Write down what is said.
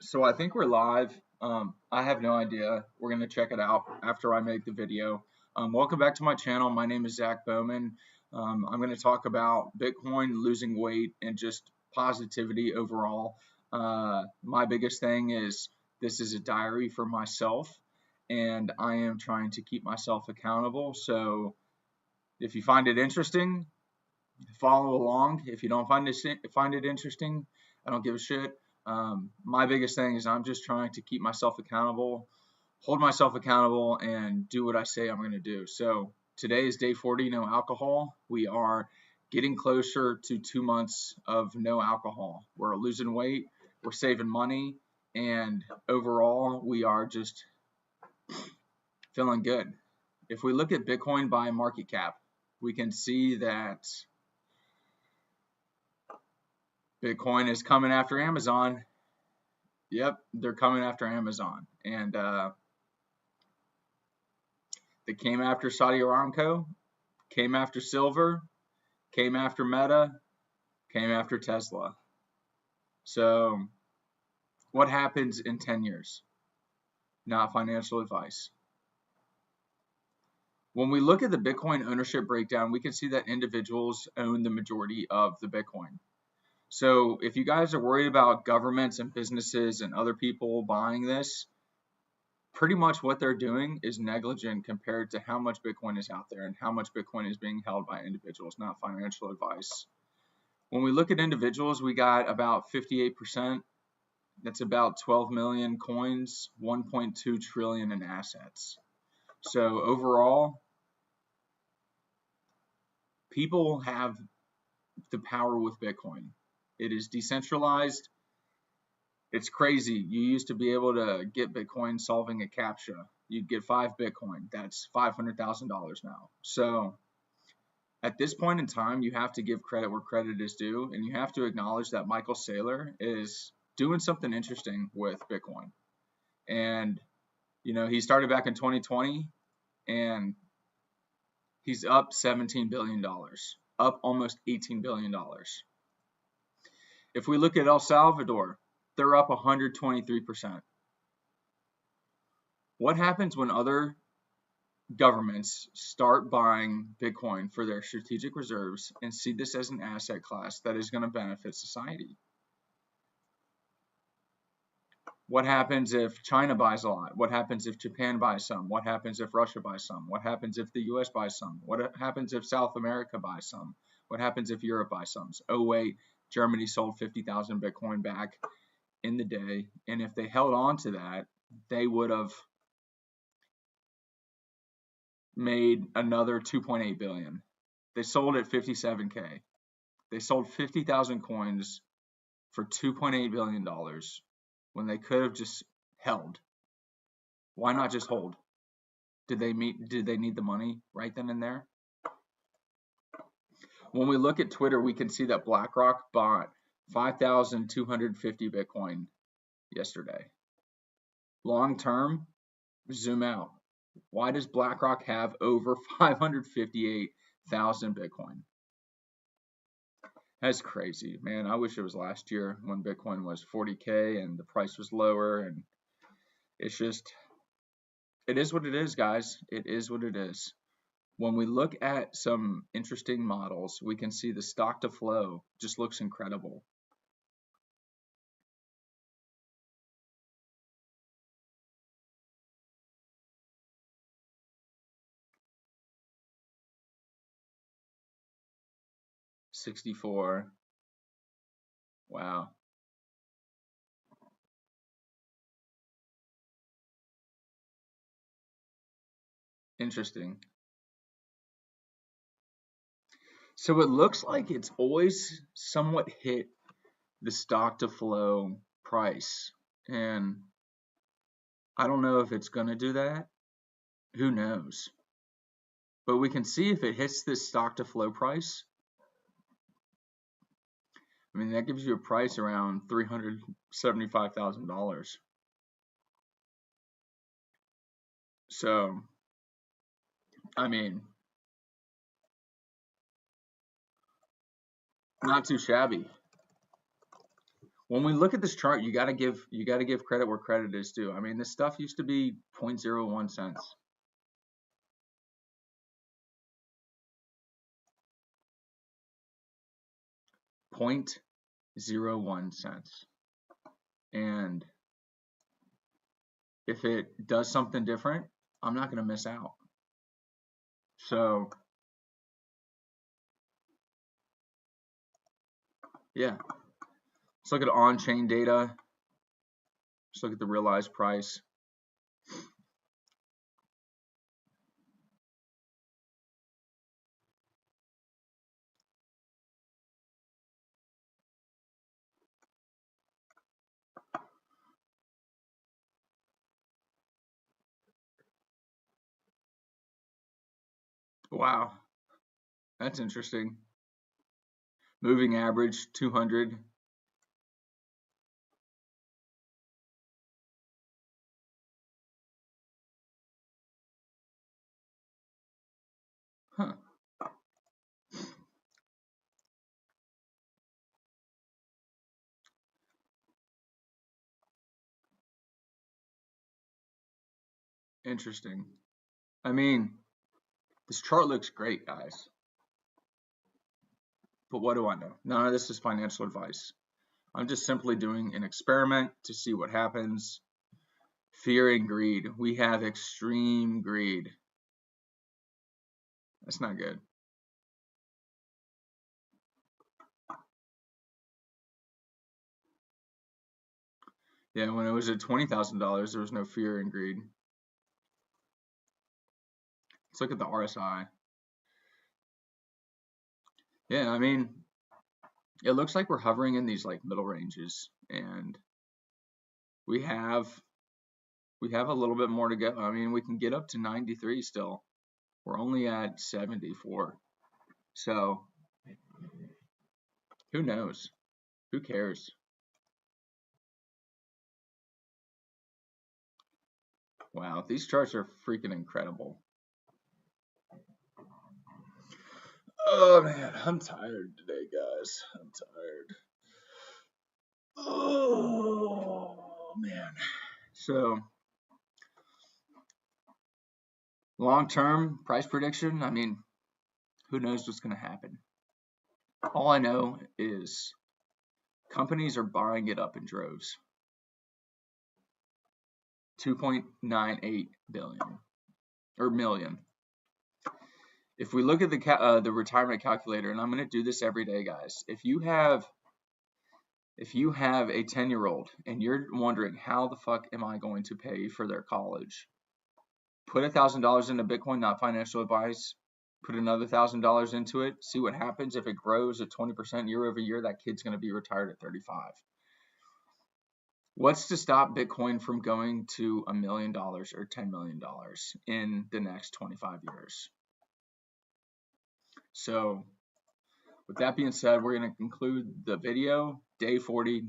So I think we're live. I have no idea. We're going to check it out after I make the video. Welcome back to my channel. My name is Zach Bowman. I'm going to talk about Bitcoin, losing weight, and just positivity overall. My biggest thing is this is a diary for myself, and I am trying to keep myself accountable. So if you find it interesting, follow along. If you don't find it interesting, I don't give a shit. My biggest thing is I'm just trying to keep myself accountable, hold myself accountable, and do what I say I'm going to do. So today is day 40, no alcohol. We are getting closer to 2 months of no alcohol. We're losing weight, we're saving money, and overall, we are just feeling good. If we look at Bitcoin by market cap, we can see that Bitcoin is coming after Amazon. Yep, they're coming after Amazon. And they came after Saudi Aramco, came after silver, came after Meta, came after Tesla. So what happens in 10 years? Not financial advice. When we look at the Bitcoin ownership breakdown, we can see that individuals own the majority of the Bitcoin. So if you guys are worried about governments and businesses and other people buying this, pretty much what they're doing is negligent compared to how much Bitcoin is out there and how much Bitcoin is being held by individuals, not financial advice. When we look at individuals, we got about 58%. That's about 12 million coins, 1.2 trillion in assets. So overall, people have the power with Bitcoin. It is decentralized. It's crazy. You used to be able to get Bitcoin solving a CAPTCHA. You'd get 5 Bitcoin. That's $500,000 now. So at this point in time, you have to give credit where credit is due, and you have to acknowledge that Michael Saylor is doing something interesting with Bitcoin. And, you know, he started back in 2020, and he's up $17 billion, up almost $18 billion. If we look at El Salvador, they're up 123%. What happens when other governments start buying Bitcoin for their strategic reserves and see this as an asset class that is going to benefit society? What happens if China buys a lot? What happens if Japan buys some? What happens if Russia buys some? What happens if the US buys some? What happens if South America buys some? What happens if Europe buys some? Oh wait, Germany sold 50,000 Bitcoin back in the day, and if they held on to that, they would have made another 2.8 billion. They sold at 57K. They sold 50,000 coins for $2.8 billion when they could have just held. Why not just hold? Did they need the money right then and there? When we look at Twitter, we can see that BlackRock bought 5,250 Bitcoin yesterday. Long term, zoom out. Why does BlackRock have over 558,000 Bitcoin? That's crazy, man. I wish it was last year when Bitcoin was 40K and the price was lower, and it's just, it is what it is, guys. It is what it is. When we look at some interesting models, we can see the stock to flow just looks incredible. $64. Wow. Interesting. So it looks like it's always somewhat hit the stock to flow price. And I don't know if it's going to do that. Who knows? But we can see if it hits this stock to flow price. I mean, that gives you a price around $375,000. So, I mean, not too shabby. when we look at this chart, you gotta give credit where credit is due. I mean, this stuff used to be 0.01 cents. $0.01. And if it does something different, I'm not gonna miss out. So yeah, let's look at on-chain data. Let's look at the realized price. Wow, that's interesting. Moving average 200. Huh. Interesting. I mean, this chart looks great, guys. But what do I know? None of this is financial advice. I'm just simply doing an experiment to see what happens. Fear and greed. We have extreme greed. That's not good. Yeah, when it was at $20,000, there was no fear and greed. Let's look at the RSI. Yeah, I mean, it looks like we're hovering in these like middle ranges, and we have a little bit more to go. I mean, we can get up to 93 still. We're only at 74. So, who knows? Who cares? Wow, these charts are freaking incredible. Oh man, I'm tired today, guys. I'm tired. Oh man. So, long-term price prediction, I mean, who knows what's going to happen? All I know is companies are buying it up in droves. 2.98 billion or million. If we look at the retirement calculator, and I'm going to do this every day, guys. If you have a 10-year-old and you're wondering how the fuck am I going to pay for their college, put $1,000 into Bitcoin, not financial advice. Put another $1,000 into it. See what happens. If it grows at 20% year over year, that kid's going to be retired at 35. What's to stop Bitcoin from going to $1 million or $10 million in the next 25 years? So, with that being said, we're going to conclude the video. Day 40.